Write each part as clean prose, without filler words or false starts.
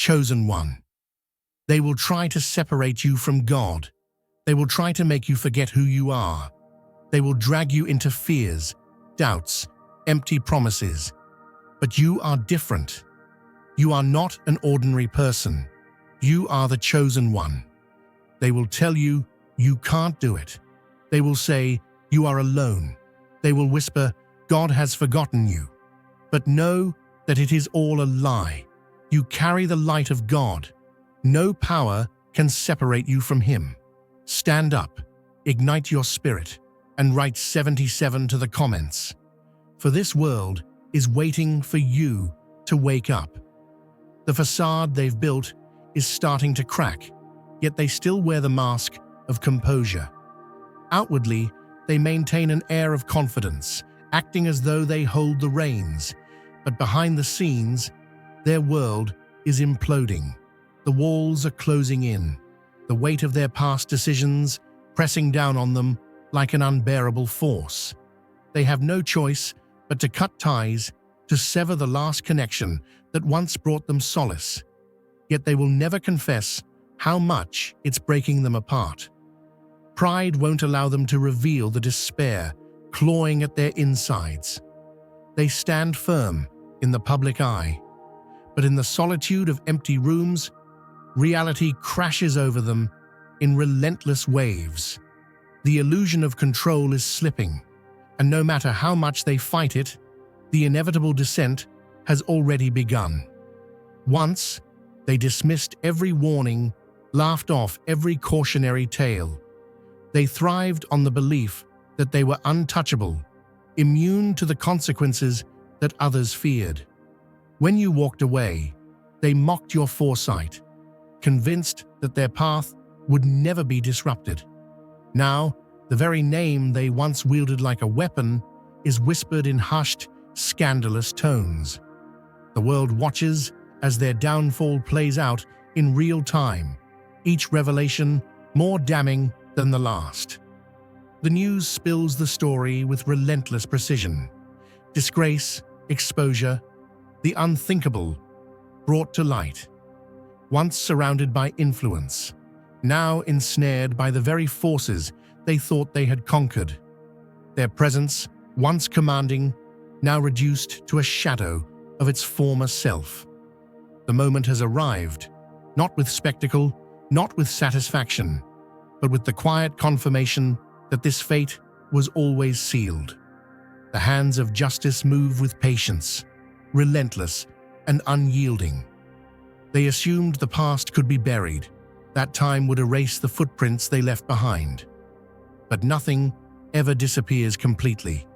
chosen one. They will try to separate you from God. They will try to make you forget who you are. They will drag you into fears, doubts, empty promises. But you are different. You are not an ordinary person. You are the chosen one. They will tell you you can't do it. They will say you are alone. They will whisper, God has forgotten you. But know that it is all a lie. You carry the light of God. No power can separate you from Him. Stand up, ignite your spirit, and write 77 to the comments. For this world is waiting for you to wake up. The facade they've built is starting to crack, yet they still wear the mask of composure. Outwardly, they maintain an air of confidence, acting as though they hold the reins. But behind the scenes, their world is imploding. The walls are closing in, the weight of their past decisions pressing down on them like an unbearable force. They have no choice but to cut ties, to sever the last connection that once brought them solace. Yet they will never confess how much it's breaking them apart. Pride won't allow them to reveal the despair clawing at their insides. They stand firm in the public eye, but in the solitude of empty rooms, reality crashes over them in relentless waves. The illusion of control is slipping, and no matter how much they fight it, the inevitable descent has already begun. Once, they dismissed every warning, laughed off every cautionary tale. They thrived on the belief that they were untouchable, immune to the consequences that others feared. When you walked away, they mocked your foresight, convinced that their path would never be disrupted. Now, the very name they once wielded like a weapon is whispered in hushed, scandalous tones. The world watches as their downfall plays out in real time, each revelation more damning than the last. The news spills the story with relentless precision. Disgrace, exposure, the unthinkable brought to light. Once surrounded by influence, now ensnared by the very forces they thought they had conquered. Their presence, once commanding, now reduced to a shadow of its former self. The moment has arrived, not with spectacle, not with satisfaction, but with the quiet confirmation that this fate was always sealed. The hands of justice move with patience, relentless and unyielding. They assumed the past could be buried, that time would erase the footprints they left behind. But nothing ever disappears completely.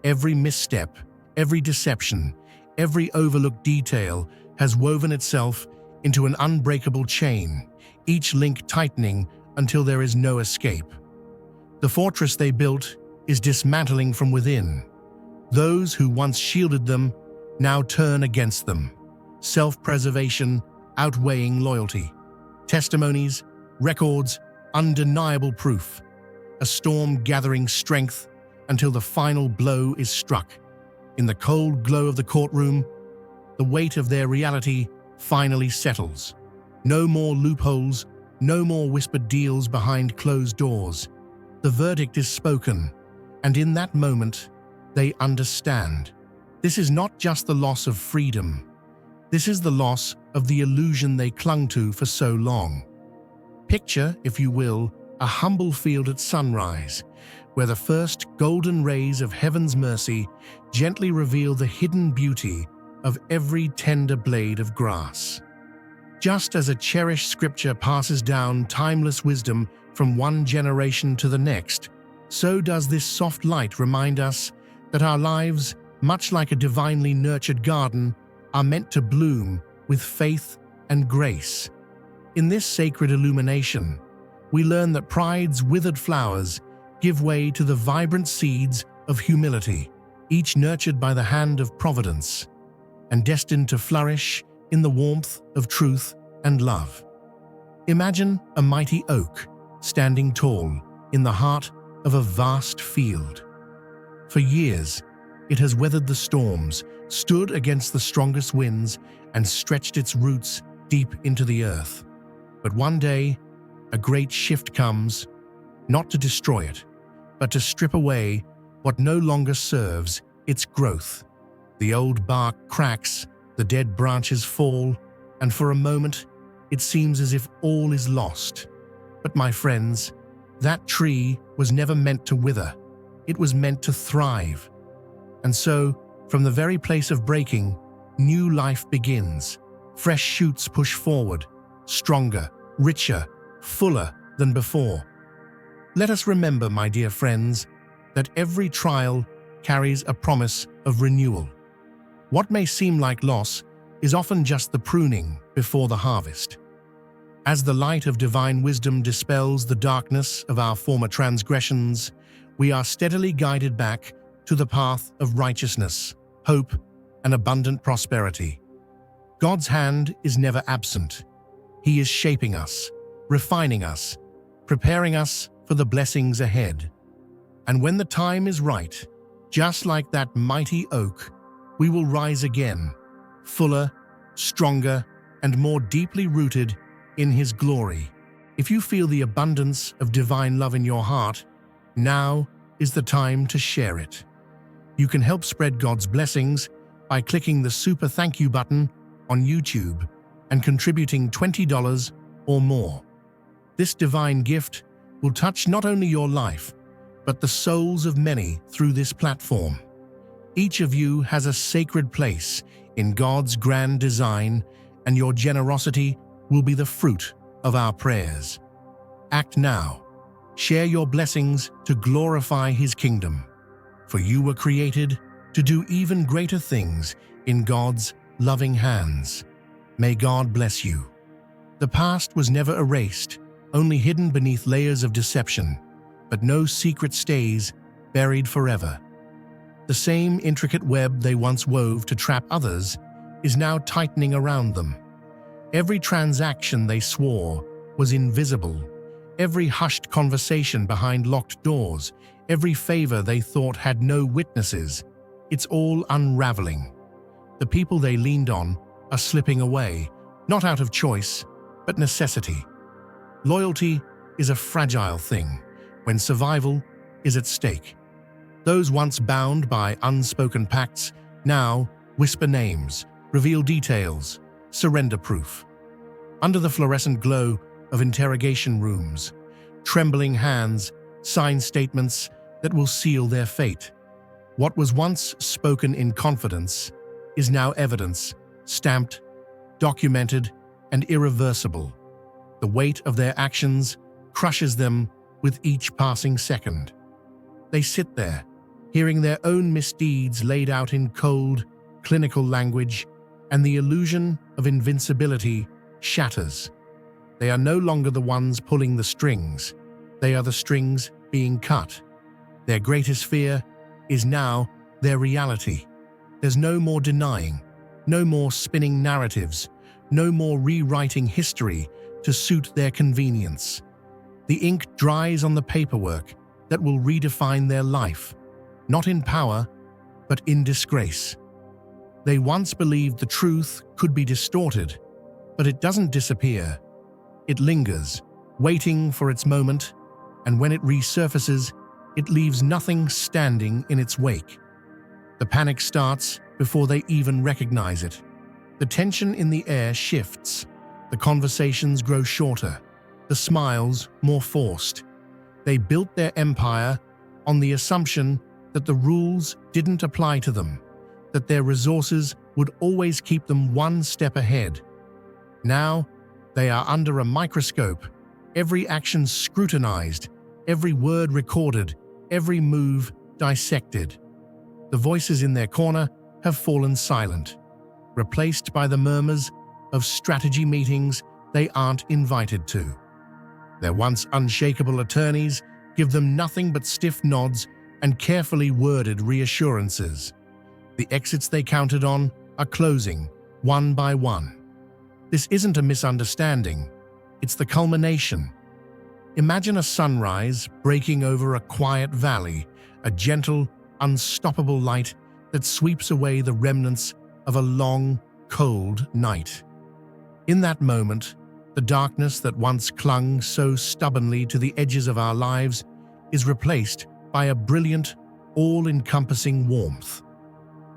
Every misstep, every deception, every overlooked detail has woven itself into an unbreakable chain, each link tightening until there is no escape. The fortress they built is dismantling from within. Those who once shielded them now turn against them. Self-preservation outweighing loyalty. Testimonies, records, undeniable proof. A storm gathering strength until the final blow is struck. In the cold glow of the courtroom, the weight of their reality finally settles. No more loopholes, no more whispered deals behind closed doors. The verdict is spoken, and in that moment, they understand. This is not just the loss of freedom. This is the loss of the illusion they clung to for so long. Picture, if you will, a humble field at sunrise, where the first golden rays of heaven's mercy gently reveal the hidden beauty of every tender blade of grass. Just as a cherished scripture passes down timeless wisdom from one generation to the next, so does this soft light remind us that our lives, much like a divinely nurtured garden, are meant to bloom with faith and grace. In this sacred illumination, we learn that pride's withered flowers give way to the vibrant seeds of humility, each nurtured by the hand of providence, and destined to flourish in the warmth of truth and love. Imagine a mighty oak standing tall in the heart of a vast field. For years, it has weathered the storms, stood against the strongest winds, and stretched its roots deep into the earth. But one day, a great shift comes, not to destroy it, but to strip away what no longer serves its growth. The old bark cracks, the dead branches fall, and for a moment, it seems as if all is lost. But my friends, that tree was never meant to wither. It was meant to thrive. And so, from the very place of breaking, new life begins. Fresh shoots push forward, stronger, richer, fuller than before. Let us remember, my dear friends, that every trial carries a promise of renewal. What may seem like loss is often just the pruning before the harvest. As the light of divine wisdom dispels the darkness of our former transgressions, we are steadily guided back to the path of righteousness, hope, and abundant prosperity. God's hand is never absent. He is shaping us, refining us, preparing us for the blessings ahead. And when the time is right, just like that mighty oak, we will rise again, fuller, stronger, and more deeply rooted in His glory. If you feel the abundance of divine love in your heart, now is the time to share it. You can help spread God's blessings by clicking the Super Thank You button on YouTube and contributing $20 or more. This divine gift will touch not only your life, but the souls of many through this platform. Each of you has a sacred place in God's grand design, and your generosity will be the fruit of our prayers. Act now. Share your blessings to glorify His kingdom. For you were created to do even greater things in God's loving hands. May God bless you. The past was never erased, only hidden beneath layers of deception, but no secret stays buried forever. The same intricate web they once wove to trap others is now tightening around them. Every transaction they swore was invisible, every hushed conversation behind locked doors, every favor they thought had no witnesses, it's all unraveling. The people they leaned on are slipping away, not out of choice, but necessity. Loyalty is a fragile thing when survival is at stake. Those once bound by unspoken pacts now whisper names, reveal details, surrender proof. Under the fluorescent glow of interrogation rooms, trembling hands sign statements that will seal their fate. What was once spoken in confidence is now evidence, stamped, documented, and irreversible. The weight of their actions crushes them with each passing second. They sit there, hearing their own misdeeds laid out in cold, clinical language, and the illusion of invincibility shatters. They are no longer the ones pulling the strings. They are the strings being cut. Their greatest fear is now their reality. There's no more denying, no more spinning narratives, no more rewriting history to suit their convenience. The ink dries on the paperwork that will redefine their life, not in power, but in disgrace. They once believed the truth could be distorted, but it doesn't disappear. It lingers, waiting for its moment, and when it resurfaces, it leaves nothing standing in its wake. The panic starts before they even recognize it. The tension in the air shifts. The conversations grow shorter, the smiles more forced. They built their empire on the assumption that the rules didn't apply to them, that their resources would always keep them one step ahead. Now, they are under a microscope, every action scrutinized, every word recorded, every move dissected. The voices in their corner have fallen silent, replaced by the murmurs of strategy meetings they aren't invited to. Their once unshakable attorneys give them nothing but stiff nods and carefully worded reassurances. The exits they counted on are closing, one by one. This isn't a misunderstanding, it's the culmination. Imagine a sunrise breaking over a quiet valley, a gentle, unstoppable light that sweeps away the remnants of a long, cold night. In that moment, the darkness that once clung so stubbornly to the edges of our lives is replaced by a brilliant, all-encompassing warmth.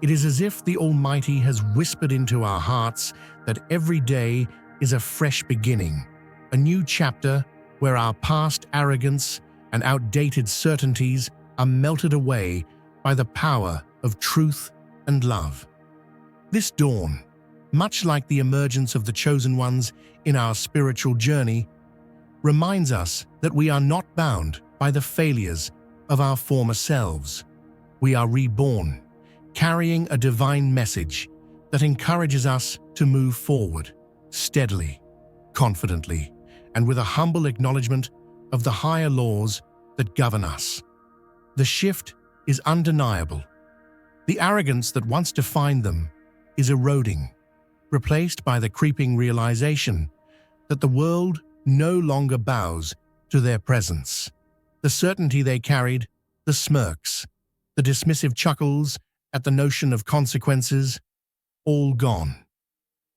It is as if the Almighty has whispered into our hearts that every day is a fresh beginning, a new chapter where our past arrogance and outdated certainties are melted away by the power of truth and love. This dawn, much like the emergence of the chosen ones in our spiritual journey, reminds us that we are not bound by the failures of our former selves. We are reborn, carrying a divine message that encourages us to move forward, steadily, confidently, and with a humble acknowledgement of the higher laws that govern us. The shift is undeniable. The arrogance that once defined them is eroding, replaced by the creeping realization that the world no longer bows to their presence. The certainty they carried, the smirks, the dismissive chuckles at the notion of consequences, all gone.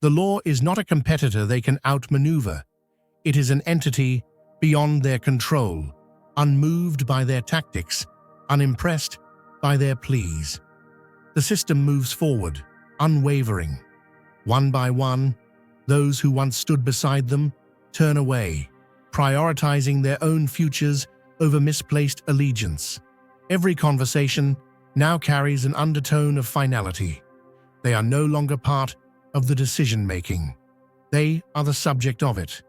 The law is not a competitor they can outmaneuver. It is an entity beyond their control, unmoved by their tactics, unimpressed by their pleas. The system moves forward, unwavering. One by one, those who once stood beside them turn away, prioritizing their own futures over misplaced allegiance. Every conversation now carries an undertone of finality. They are no longer part of the decision-making. They are the subject of it.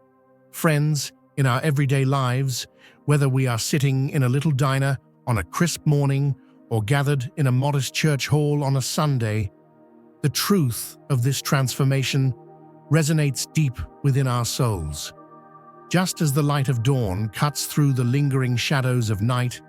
Friends, in our everyday lives, whether we are sitting in a little diner on a crisp morning or gathered in a modest church hall on a Sunday, the truth of this transformation resonates deep within our souls. Just as the light of dawn cuts through the lingering shadows of night,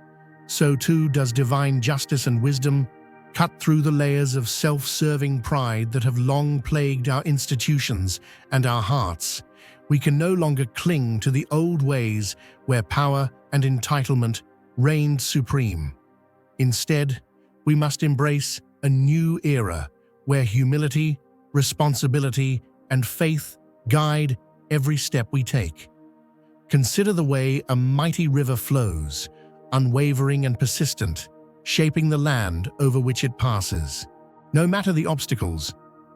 so too does divine justice and wisdom cut through the layers of self-serving pride that have long plagued our institutions and our hearts. We can no longer cling to the old ways where power and entitlement reigned supreme. Instead, we must embrace a new era where humility, responsibility, and faith guide every step we take. Consider the way a mighty river flows, unwavering and persistent, shaping the land over which it passes. No matter the obstacles,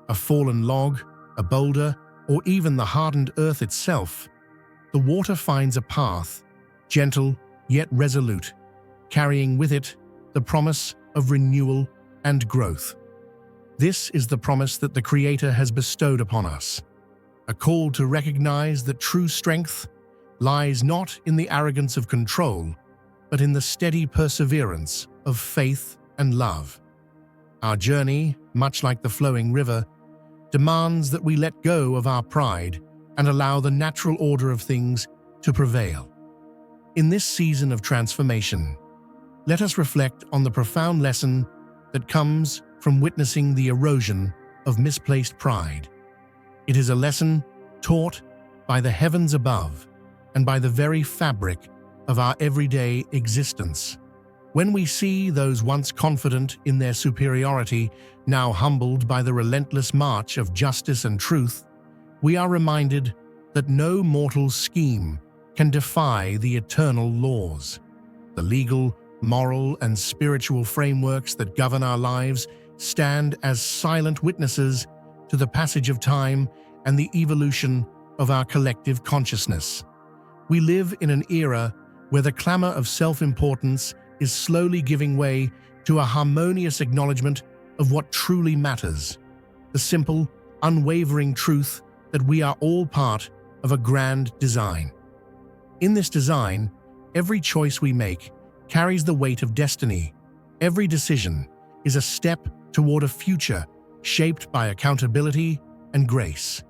a fallen log, a boulder, or even the hardened earth itself, the water finds a path, gentle yet resolute, carrying with it the promise of renewal and growth. This is the promise that the Creator has bestowed upon us, a call to recognize that true strength lies not in the arrogance of control, but in the steady perseverance of faith and love. Our journey, much like the flowing river, demands that we let go of our pride and allow the natural order of things to prevail. In this season of transformation, let us reflect on the profound lesson that comes from witnessing the erosion of misplaced pride. It is a lesson taught by the heavens above and by the very fabric of our everyday existence. When we see those once confident in their superiority now humbled by the relentless march of justice and truth, we are reminded that no mortal scheme can defy the eternal laws. The legal, moral, and spiritual frameworks that govern our lives stand as silent witnesses to the passage of time and the evolution of our collective consciousness. We live in an era where the clamor of self-importance is slowly giving way to a harmonious acknowledgement of what truly matters, the simple, unwavering truth that we are all part of a grand design. In this design, every choice we make carries the weight of destiny. Every decision is a step toward a future shaped by accountability and grace.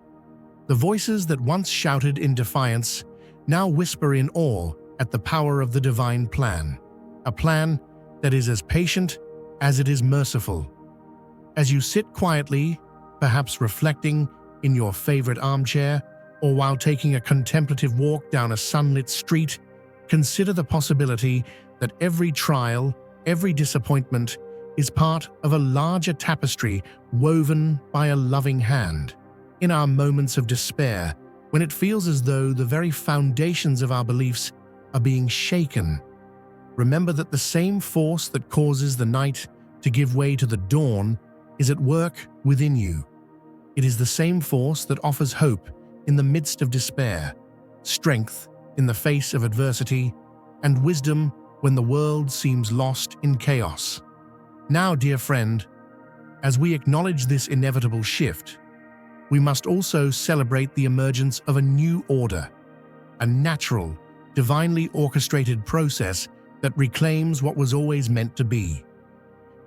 The voices that once shouted in defiance now whisper in awe at the power of the divine plan, a plan that is as patient as it is merciful. As you sit quietly, perhaps reflecting in your favorite armchair, or while taking a contemplative walk down a sunlit street, consider the possibility that every trial, every disappointment is part of a larger tapestry woven by a loving hand. In our moments of despair, when it feels as though the very foundations of our beliefs are being shaken, remember that the same force that causes the night to give way to the dawn is at work within you. It is the same force that offers hope in the midst of despair, strength in the face of adversity, and wisdom when the world seems lost in chaos. Now, dear friend, as we acknowledge this inevitable shift, we must also celebrate the emergence of a new order, a natural, divinely orchestrated process that reclaims what was always meant to be.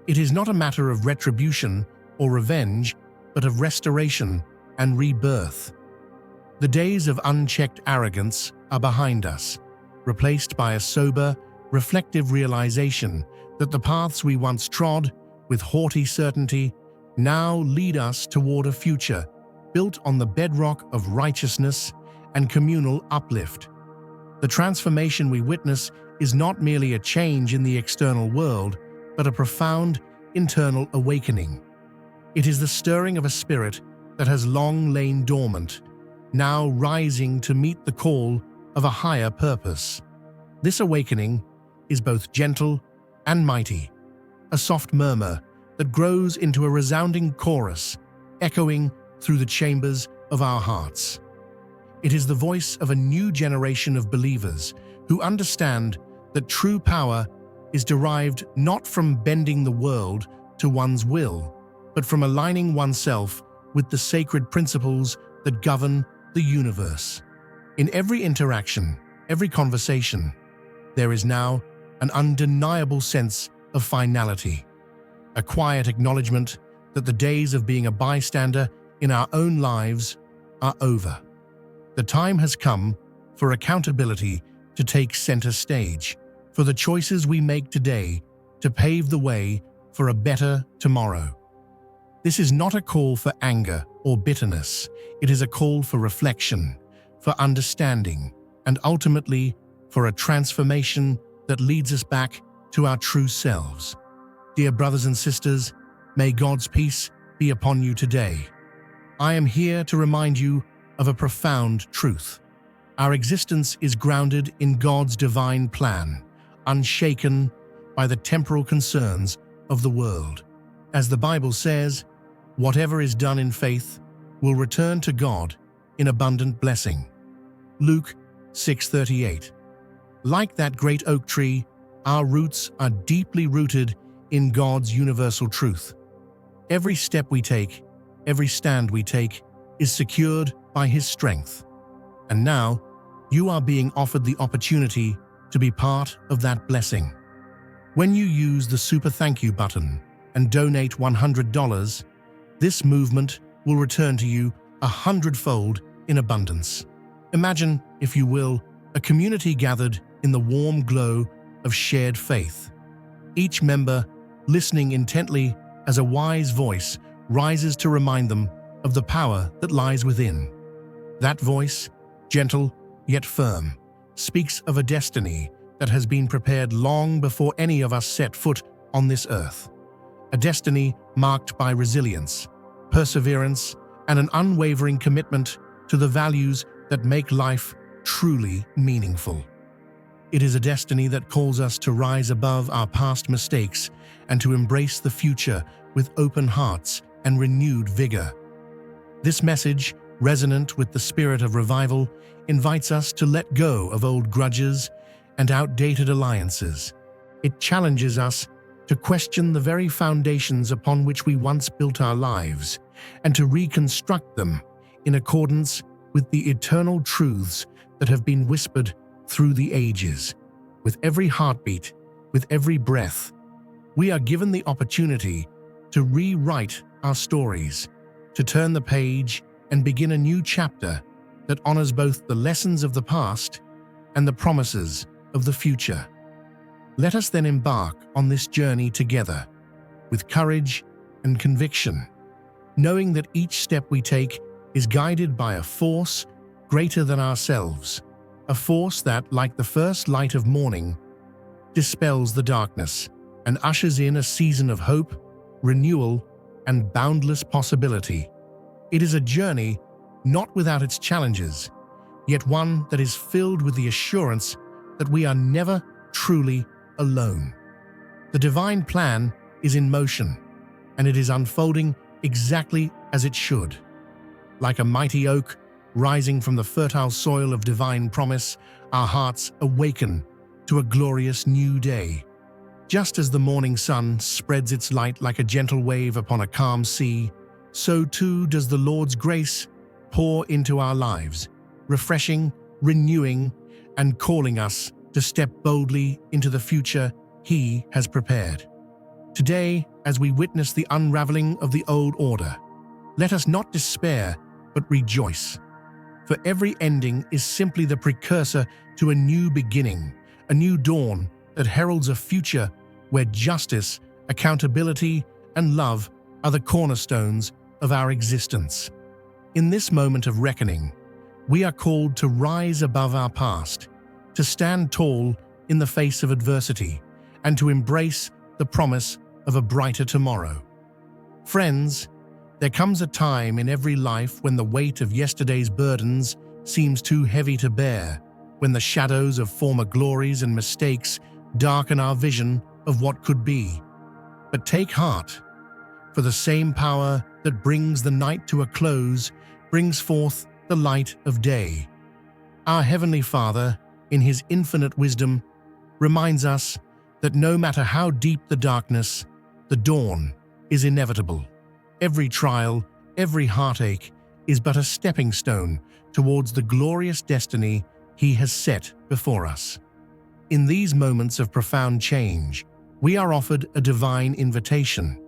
It is not a matter of retribution or revenge, but of restoration and rebirth. The days of unchecked arrogance are behind us, replaced by a sober, reflective realization that the paths we once trod with haughty certainty now lead us toward a future built on the bedrock of righteousness and communal uplift. The transformation we witness is not merely a change in the external world, but a profound internal awakening. It is the stirring of a spirit that has long lain dormant, now rising to meet the call of a higher purpose. This awakening is both gentle and mighty, a soft murmur that grows into a resounding chorus, echoing through the chambers of our hearts. It is the voice of a new generation of believers who understand that true power is derived not from bending the world to one's will, but from aligning oneself with the sacred principles that govern the universe. In every interaction, every conversation, there is now an undeniable sense of finality, a quiet acknowledgement that the days of being a bystander in our own lives are over. The time has come for accountability to take center stage, for the choices we make today to pave the way for a better tomorrow. This is not a call for anger or bitterness. It is a call for reflection, for understanding, and ultimately for a transformation that leads us back to our true selves. Dear brothers and sisters, may God's peace be upon you today. I am here to remind you of a profound truth. Our existence is grounded in God's divine plan, unshaken by the temporal concerns of the world. As the Bible says, whatever is done in faith will return to God in abundant blessing. Luke 6:38. Like that great oak tree, our roots are deeply rooted in God's universal truth. Every step we take, every stand we take, is secured by His strength. And now, you are being offered the opportunity to be part of that blessing. When you use the Super Thank You button and donate $100, this movement will return to you 100-fold in abundance. Imagine, if you will, a community gathered in the warm glow of shared faith. Each member listening intently as a wise voice rises to remind them of the power that lies within. That voice, gentle yet firm, speaks of a destiny that has been prepared long before any of us set foot on this earth. A destiny marked by resilience, perseverance, and an unwavering commitment to the values that make life truly meaningful. It is a destiny that calls us to rise above our past mistakes and to embrace the future with open hearts and renewed vigor. This message, resonant with the spirit of revival, invites us to let go of old grudges and outdated alliances. It challenges us to question the very foundations upon which we once built our lives and to reconstruct them in accordance with the eternal truths that have been whispered through the ages. With every heartbeat, with every breath, we are given the opportunity to rewrite our stories, to turn the page and begin a new chapter that honors both the lessons of the past and the promises of the future. Let us then embark on this journey together, with courage and conviction, knowing that each step we take is guided by a force greater than ourselves, a force that, like the first light of morning, dispels the darkness and ushers in a season of hope, renewal, and boundless possibility. It is a journey not without its challenges, yet one that is filled with the assurance that we are never truly alone. The divine plan is in motion, and it is unfolding exactly as it should. Like a mighty oak rising from the fertile soil of divine promise, our hearts awaken to a glorious new day. Just as the morning sun spreads its light like a gentle wave upon a calm sea, so too does the Lord's grace pour into our lives, refreshing, renewing, and calling us to step boldly into the future He has prepared. Today, as we witness the unraveling of the old order, let us not despair, but rejoice. For every ending is simply the precursor to a new beginning, a new dawn that heralds a future where justice, accountability, and love are the cornerstones of our existence. In this moment of reckoning, we are called to rise above our past, to stand tall in the face of adversity, and to embrace the promise of a brighter tomorrow. Friends, there comes a time in every life when the weight of yesterday's burdens seems too heavy to bear, when the shadows of former glories and mistakes darken our vision of what could be. But take heart, for the same power that brings the night to a close brings forth the light of day. Our Heavenly Father, in His infinite wisdom, reminds us that no matter how deep the darkness, the dawn is inevitable. Every trial, every heartache is but a stepping stone towards the glorious destiny He has set before us. In these moments of profound change, we are offered a divine invitation,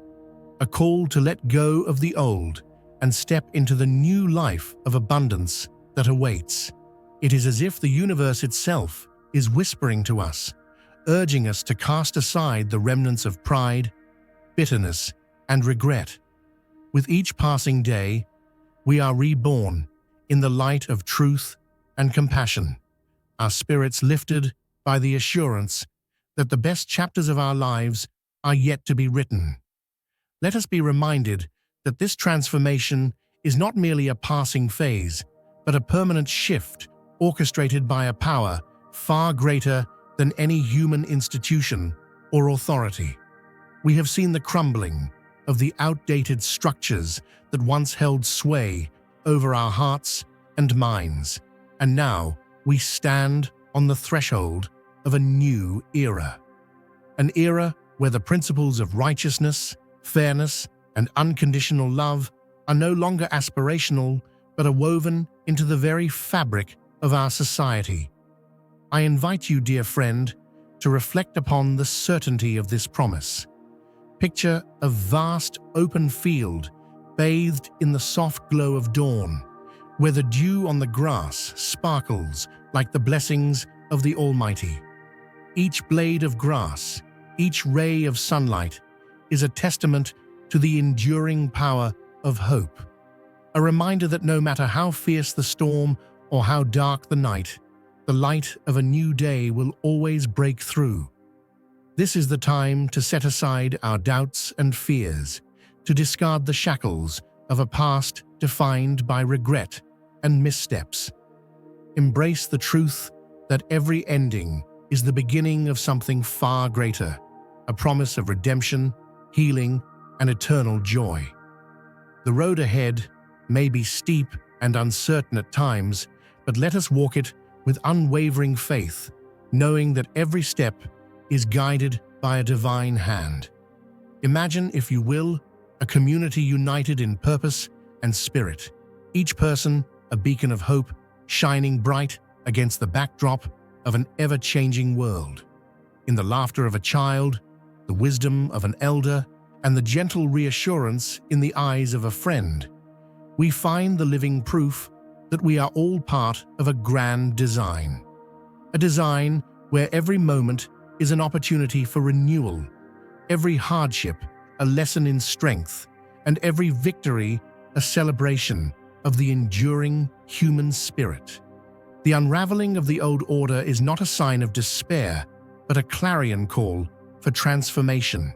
a call to let go of the old and step into the new life of abundance that awaits. It is as if the universe itself is whispering to us, urging us to cast aside the remnants of pride, bitterness, and regret. With each passing day, we are reborn in the light of truth and compassion, our spirits lifted by the assurance that the best chapters of our lives are yet to be written. Let us be reminded that this transformation is not merely a passing phase, but a permanent shift orchestrated by a power far greater than any human institution or authority. We have seen the crumbling of the outdated structures that once held sway over our hearts and minds, and now we stand on the threshold of a new era. An era where the principles of righteousness, fairness, and unconditional love are no longer aspirational but are woven into the very fabric of our society. I invite you, dear friend, to reflect upon the certainty of this promise. Picture a vast open field bathed in the soft glow of dawn, where the dew on the grass sparkles like the blessings of the Almighty. Each blade of grass, each ray of sunlight is a testament to the enduring power of hope, a reminder that no matter how fierce the storm or how dark the night, the light of a new day will always break through. This is the time to set aside our doubts and fears, to discard the shackles of a past defined by regret and missteps. Embrace the truth that every ending is the beginning of something far greater, a promise of redemption, healing, and eternal joy. The road ahead may be steep and uncertain at times, but let us walk it with unwavering faith, knowing that every step is guided by a divine hand. Imagine, if you will, a community united in purpose and spirit, each person a beacon of hope shining bright against the backdrop of an ever-changing world. In the laughter of a child, the wisdom of an elder, and the gentle reassurance in the eyes of a friend, we find the living proof that we are all part of a grand design. A design where every moment is an opportunity for renewal, every hardship a lesson in strength, and every victory a celebration of the enduring human spirit. The unraveling of the old order is not a sign of despair, but a clarion call for transformation.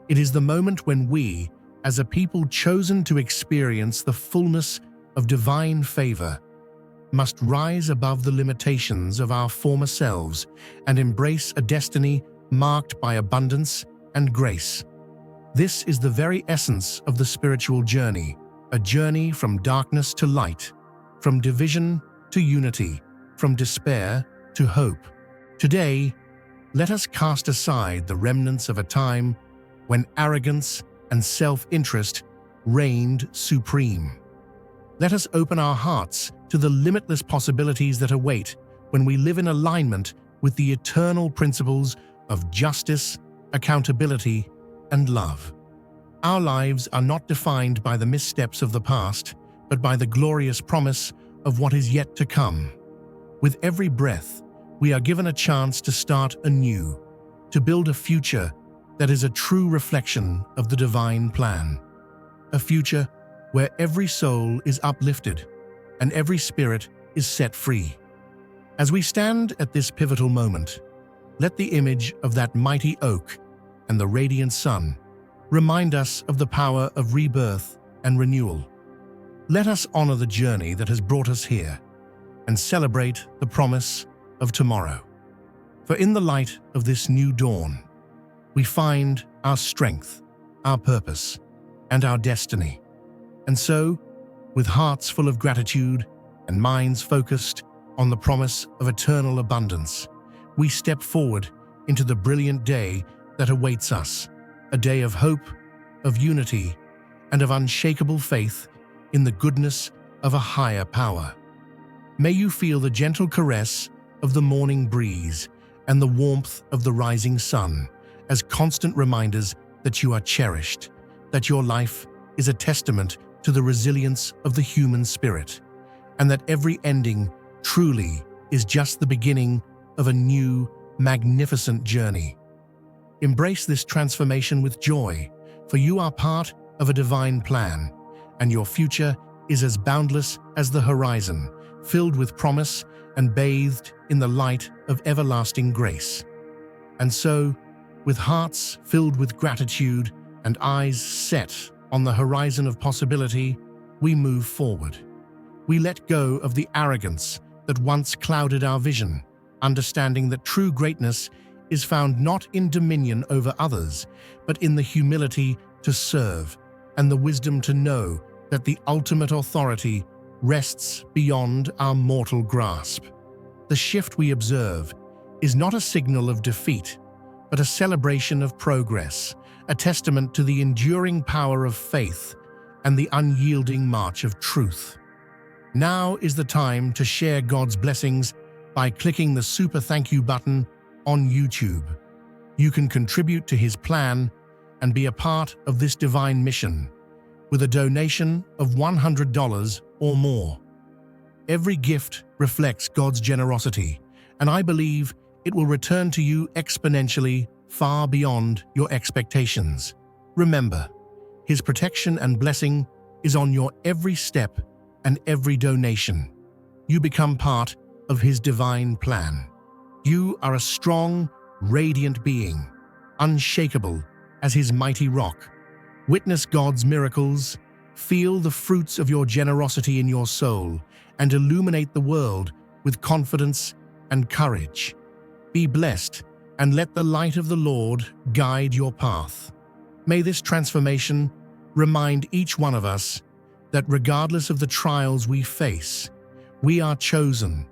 It is the moment when we, as a people chosen to experience the fullness of divine favor, must rise above the limitations of our former selves and embrace a destiny marked by abundance and grace. This is the very essence of the spiritual journey, a journey from darkness to light, from division to unity, from despair to hope. Today, let us cast aside the remnants of a time when arrogance and self-interest reigned supreme. Let us open our hearts to the limitless possibilities that await when we live in alignment with the eternal principles of justice, accountability, and love. Our lives are not defined by the missteps of the past, but by the glorious promise of what is yet to come. With every breath, we are given a chance to start anew, to build a future that is a true reflection of the divine plan. A future where every soul is uplifted and every spirit is set free. As we stand at this pivotal moment, let the image of that mighty oak and the radiant sun remind us of the power of rebirth and renewal. Let us honor the journey that has brought us here and celebrate the promise of tomorrow. For in the light of this new dawn, we find our strength, our purpose, and our destiny. And so, with hearts full of gratitude and minds focused on the promise of eternal abundance, we step forward into the brilliant day that awaits us, a day of hope, of unity, and of unshakable faith in the goodness of a higher power. May you feel the gentle caress of the morning breeze and the warmth of the rising sun as constant reminders that you are cherished, that your life is a testament to the resilience of the human spirit, and that every ending truly is just the beginning of a new, magnificent journey. Embrace this transformation with joy, for you are part of a divine plan, and your future is as boundless as the horizon, filled with promise and bathed in the light of everlasting grace. And so, with hearts filled with gratitude and eyes set on the horizon of possibility, we move forward. We let go of the arrogance that once clouded our vision, understanding that true greatness is found not in dominion over others, but in the humility to serve and the wisdom to know that the ultimate authority rests beyond our mortal grasp. The shift we observe is not a signal of defeat, but a celebration of progress, a testament to the enduring power of faith and the unyielding march of truth. Now is the time to share God's blessings by clicking the super thank you button on YouTube. You can contribute to His plan and be a part of this divine mission with a donation of $100 or more. Every gift reflects God's generosity, and I believe it will return to you exponentially far beyond your expectations. Remember, His protection and blessing is on your every step and every donation. You become part of His divine plan. You are a strong, radiant being, unshakable as His mighty rock. Witness God's miracles, feel the fruits of your generosity in your soul, and illuminate the world with confidence and courage. Be blessed, and let the light of the Lord guide your path. May this transformation remind each one of us that regardless of the trials we face, we are chosen,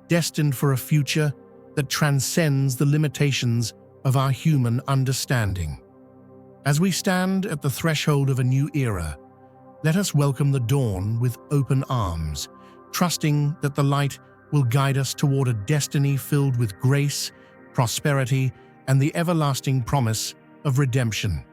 destined for a future that transcends the limitations of our human understanding. As we stand at the threshold of a new era, let us welcome the dawn with open arms, trusting that the light will guide us toward a destiny filled with grace, prosperity, and the everlasting promise of redemption.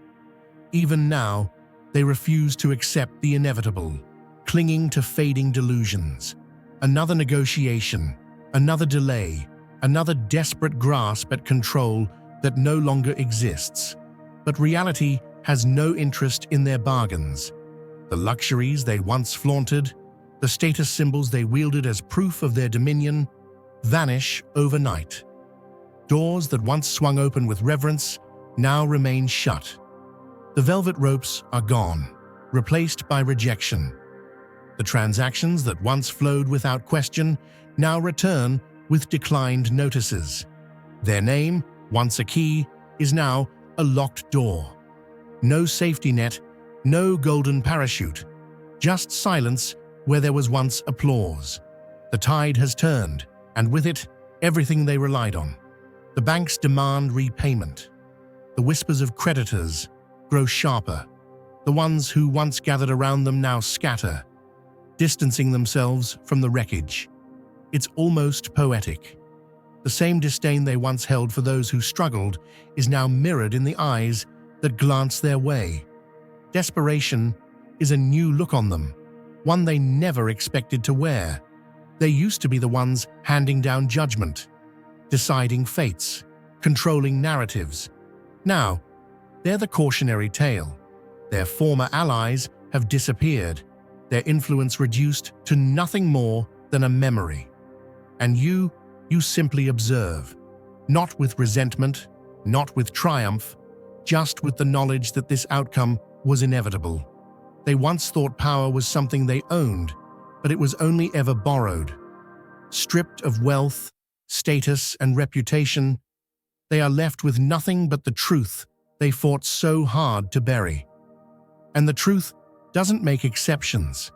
Even now, they refuse to accept the inevitable, clinging to fading delusions. Another negotiation, another delay, another desperate grasp at control that no longer exists. But reality has no interest in their bargains. The luxuries they once flaunted, the status symbols they wielded as proof of their dominion, vanish overnight. Doors that once swung open with reverence now remain shut. The velvet ropes are gone, replaced by rejection. The transactions that once flowed without question now return with declined notices. Their name, once a key, is now a locked door. No safety net, no golden parachute, just silence where there was once applause. The tide has turned, and with it, everything they relied on. The banks demand repayment. The whispers of creditors grow sharper. The ones who once gathered around them now scatter, distancing themselves from the wreckage. It's almost poetic. The same disdain they once held for those who struggled is now mirrored in the eyes that glance their way. Desperation is a new look on them, one they never expected to wear. They used to be the ones handing down judgment, deciding fates, controlling narratives. Now, they're the cautionary tale. Their former allies have disappeared, their influence reduced to nothing more than a memory. And you simply observe, not with resentment, not with triumph, just with the knowledge that this outcome was inevitable. They once thought power was something they owned, but it was only ever borrowed. Stripped of wealth, status, and reputation, they are left with nothing but the truth they fought so hard to bury. And the truth doesn't make exceptions.